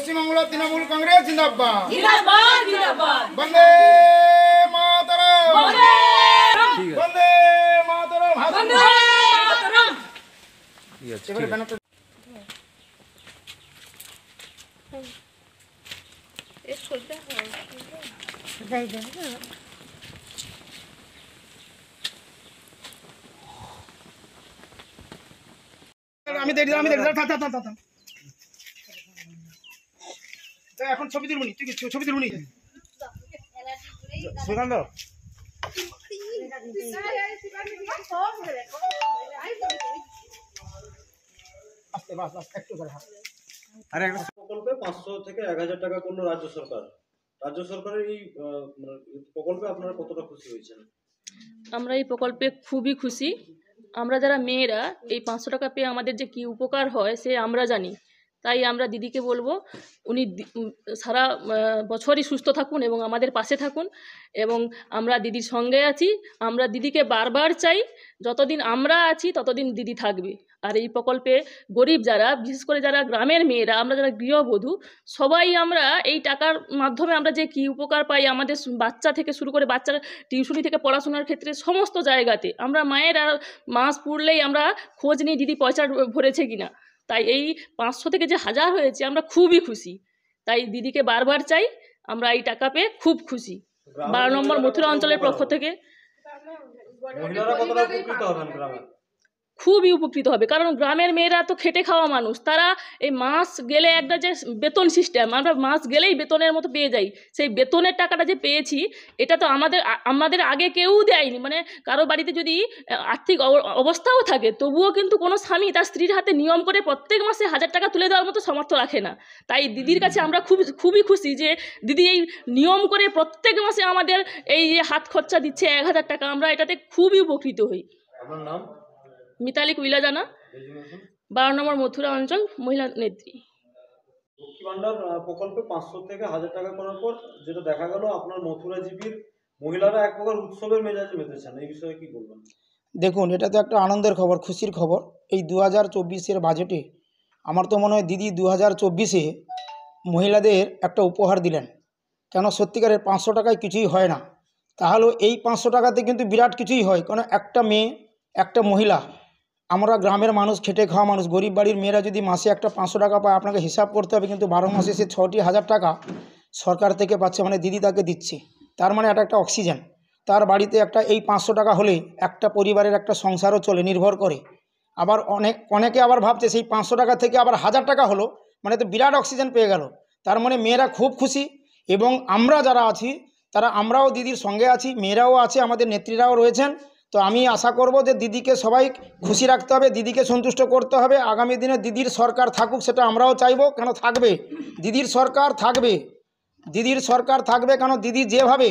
পশ্চিমবাংলা তৃণমূল কংগ্রেস জিন্দাবাদ জিন্দাবাদ জিন্দাবাদ বন্দে মাতরম বন্দে মাতরম বন্দে মাতরম। এবারে ব্যানারটা আমি দেখি এখন ছবি তুলবনি, ঠিক আছে ছবি তুলবনি সুকান্ত আস্তে বাস বাস একটু করে হাত। আরে একটা প্রকল্পে 500 থেকে 1000 টাকা করলো রাজ্য সরকার। রাজ্য সরকারের এই প্রকল্পে আপনারা কতটা খুশি হয়েছেন? আমরা এই প্রকল্পে খুবই খুশি। আমরা যারা মেয়েরা এই 500 টাকা পেয়ে আমাদের যে কি উপকার হয় সে আমরা জানি। তাই আমরা দিদিকে বলবো উনি সারা বছরই সুস্থ থাকুন এবং আমাদের পাশে থাকুন, এবং আমরা দিদির সঙ্গে আছি। আমরা দিদিকে বারবার চাই, যতদিন আমরা আছি ততদিন দিদি থাকবে। আর এই প্রকল্পে গরিব যারা, বিশেষ করে যারা গ্রামের মেয়েরা, আমরা যারা গৃহবধূ, সবাই আমরা এই টাকার মাধ্যমে আমরা যে কি উপকার পাই, আমাদের বাচ্চা থেকে শুরু করে বাচ্চার টিউশনি থেকে পড়াশোনার ক্ষেত্রে সমস্ত জায়গাতে আমরা মায়েরা মাস পুরলেই আমরা খোঁজ নিই দিদি পয়সা ভরেছে কিনা। তাই এই 500 থেকে যে 1000 হয়েছে আমরা খুবই খুশি। তাই দিদিকে বারবার চাই, আমরা এই টাকা পেয়ে খুব খুশি। 12 নম্বর মথুরা অঞ্চলের পক্ষ থেকে মহিলারা কতটা উপকৃত হবেন গ্রামে? খুবই উপকৃত হবে, কারণ গ্রামের মেয়েরা তো খেটে খাওয়া মানুষ। তারা এই মাস গেলে একটা যে বেতন সিস্টেম, আমরা মাস গেলেই বেতনের মতো পেয়ে যাই। সেই বেতনের টাকাটা যে পেয়েছি, এটা তো আমাদের আগে কেউ দেয়নি। মানে কারো বাড়িতে যদি আর্থিক অবস্থাও থাকে, তবুও কিন্তু কোনো স্বামী তার স্ত্রীর হাতে নিয়ম করে প্রত্যেক মাসে 1000 টাকা তুলে দেওয়ার মতো সামর্থ্য রাখে না। তাই দিদির কাছে আমরা খুবই খুশি যে দিদি এই নিয়ম করে প্রত্যেক মাসে আমাদের এই যে হাত খরচা দিচ্ছে 1000 টাকা। আমরা এটাতে খুবই উপকৃত হই। আপনার নাম? মিতালি কুইলা জানা, 12 নম্বর মথুরা অঞ্চল মহিলা নেত্রী। লক্ষ্মী ভান্ডার প্রকল্পে 500 থেকে 1000 টাকা করার পর যেটা দেখা গেল, আপনার মথুরা জিপির মহিলারা এক প্রকার উৎসবের মেজাজে মেতেছেন, এই বিষয়ে কি বলবেন? দেখুন, এটা তো একটা আনন্দের খবর, খুশির খবর। এই 2024-এর বাজেটে আমার তো মনে হয় দিদি 2024-এ মহিলাদের একটা উপহার দিলেন। কেন, সত্যিকারের 500 টাকায় কিছুই হয় না, তাহলে এই 500 টাকাতে কিন্তু বিরাট কিছুই হয়। কারণ একটা মেয়ে, একটা মহিলা, আমরা গ্রামের মানুষ, খেটে খাওয়া মানুষ, গরিব বাড়ির মেয়েরা যদি মাসে একটা 500 টাকা পায়, আপনাকে হিসাব করতে হবে কিন্তু 12 মাসে সে 6টি 1000 টাকা সরকার থেকে পাচ্ছে, মানে দিদি তাকে দিচ্ছে। তার মানে এটা একটা অক্সিজেন। তার বাড়িতে একটা এই 500 টাকা হলে একটা পরিবারের একটা সংসারও চলে, নির্ভর করে। আবার অনেকে আবার ভাবছে সেই 500 টাকা থেকে আবার 1000 টাকা হলো, মানে তো বিরাট অক্সিজেন পেয়ে গেল। তার মানে মেয়েরা খুব খুশি, এবং আমরা যারা আছি তারা আমরাও দিদির সঙ্গে আছি, মেয়েরাও আছে, আমাদের নেত্রীরাও রয়েছেন। তো আমি আশা করব যে দিদিকে সবাই খুশি রাখতে হবে, দিদিকে সন্তুষ্ট করতে হবে। আগামী দিনে দিদির সরকার থাকুক, সেটা আমরাও চাইব। কেন থাকবে, দিদির সরকার থাকবে, দিদির সরকার থাকবে। কেন, দিদি যেভাবে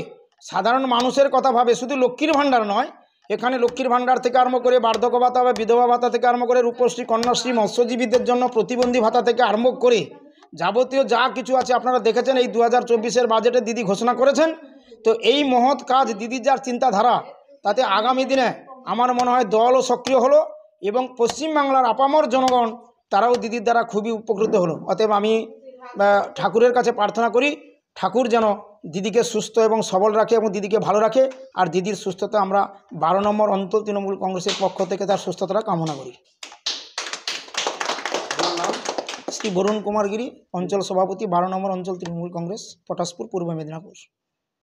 সাধারণ মানুষের কথা ভাবে, শুধু লক্ষ্মীর ভাণ্ডার নয়, এখানে লক্ষ্মীর ভাণ্ডার থেকে আরম্ভ করে বার্ধক্য ভাতা বা বিধবা ভাতা থেকে আরম্ভ করে রূপশ্রী, কন্যাশ্রী, মৎস্যজীবীদের জন্য প্রতিবন্ধী ভাতা থেকে আরম্ভ করে যাবতীয় যা কিছু আছে আপনারা দেখেছেন। এই 2024-এর বাজেটে দিদি ঘোষণা করেছেন। তো এই মহৎ কাজ, দিদির যার চিন্তাধারা, তাতে আগামী দিনে আমার মনে হয় দলও সক্রিয় হলো, এবং পশ্চিমবাংলার আপামর জনগণ তারাও দিদির দ্বারা খুবই উপকৃত হলো। অতএব আমি ঠাকুরের কাছে প্রার্থনা করি, ঠাকুর যেন দিদিকে সুস্থ এবং সবল রাখে এবং দিদিকে ভালো রাখে। আর দিদির সুস্থতা আমরা 12 নম্বর অঞ্চল তৃণমূল কংগ্রেসের পক্ষ থেকে তার সুস্থতা কামনা করি। শ্রী বরুণ কুমার গিরি, অঞ্চল সভাপতি, 12 নম্বর অঞ্চল তৃণমূল কংগ্রেস, পটাশপুর, পূর্ব মেদিনীপুর।